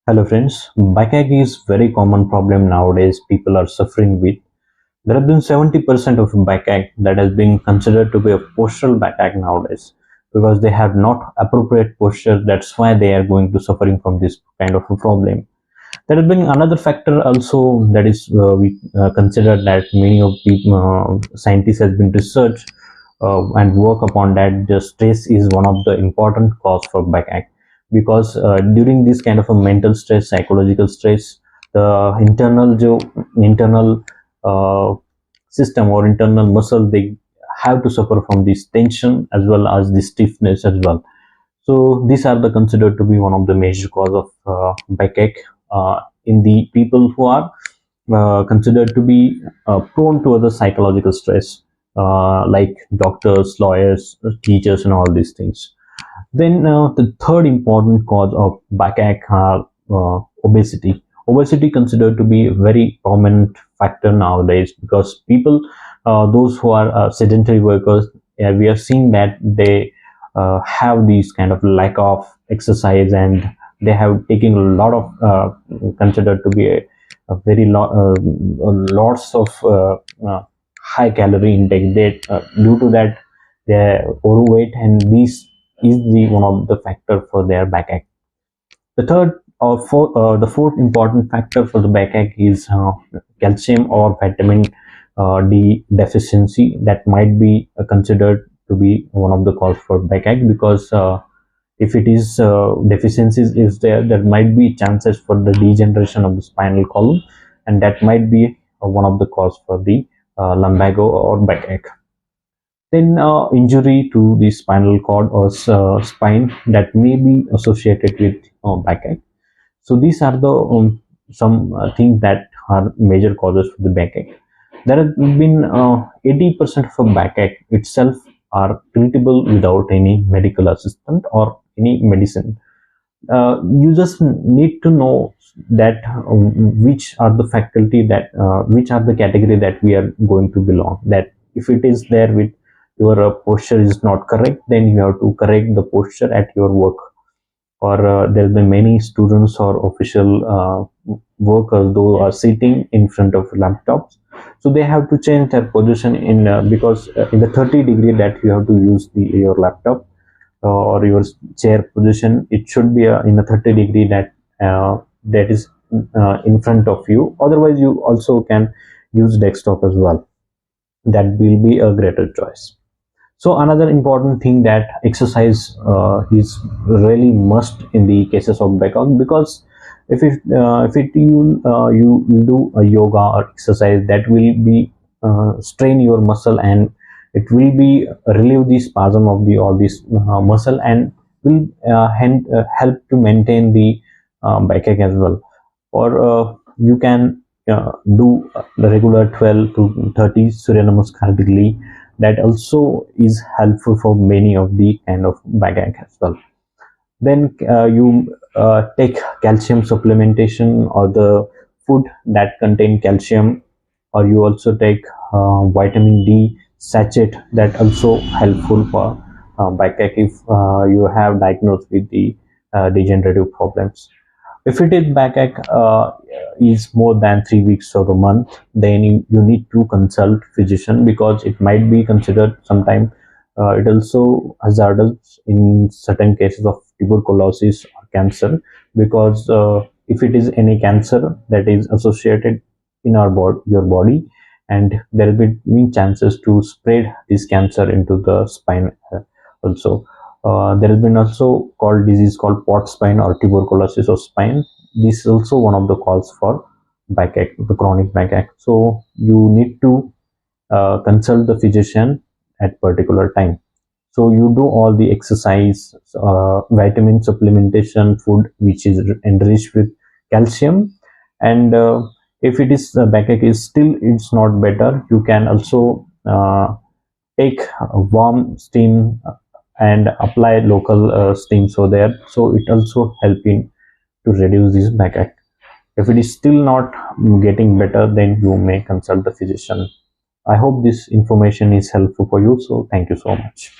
Hello friends, backache is very common problem nowadays people are suffering with. There have been 70% of backache that has been considered to be a postural backache nowadays because they have not appropriate posture. That's why they are going to suffering from this kind of a problem. There has been another factor also that is we consider that many of people scientists has been researched and work upon that the stress is one of the important cause for backache because during this kind of a mental stress, psychological stress, the internal uh, system or internal muscle they have to suffer from this tension as well as the stiffness as well. So these are the considered to be one of the major cause of backache in the people who are considered to be prone to other psychological stress, like doctors, lawyers, teachers, and all these things. Then the third important cause of backache are obesity. Obesity considered to be a very prominent factor nowadays because people, those who are sedentary workers, we are seeing that they have these kind of lack of exercise and they have taken a lot of considered to be a very lots of high calorie intake. They due to that they are overweight and these is the one of the factor for their backache. The fourth important factor for the backache is calcium or vitamin D deficiency that might be considered to be one of the cause for backache because if it is deficiencies is there, there might be chances for the degeneration of the spinal column, and that might be one of the cause for the lumbago or backache. Then injury to the spinal cord or spine that may be associated with backache. So these are the some things that are major causes for the backache. There have been 80% of a backache itself are treatable without any medical assistant or any medicine. You just need to know that which are the faculty that which are the category that we are going to belong. That if it is there with your posture is not correct, then you have to correct the posture at your work, or there will be many students or official workers who are sitting in front of laptops, so they have to change their position in because in the 30-degree that you have to use your laptop or your chair position, it should be in a 30-degree that is in front of you. Otherwise you also can use desktop as well. That will be a greater choice. So another important thing that exercise is really must in the cases of backache, because if you do a yoga or exercise that will be strain your muscle, and it will be relieve the spasm of the all this muscle, and will help to maintain the backache as well. Or you can do the regular 12 to 30 Surya Namaskar daily. That also is helpful for many of the kind of backache as well. Then you take calcium supplementation or the food that contain calcium, or you also take vitamin D sachet that also helpful for backache if you have diagnosed with the degenerative problems. If it is backache is more than 3 weeks or a month, then you need to consult physician because it might be considered sometime it also hazardous in certain cases of tuberculosis or cancer, because if it is any cancer that is associated in our body, your body, and there will be many chances to spread this cancer into the spine also. There has been also called disease called pot spine or tuberculosis of spine. This is also one of the cause for backache, the chronic backache. So you need to consult the physician at particular time. So you do all the exercise, vitamin supplementation, food which is enriched with calcium, and if it is backache is still it's not better, you can also take warm steam and apply local steam so there, so it also help in to reduce this backache. If it is still not getting better, then you may consult the physician. I hope this information is helpful for you, so thank you so much.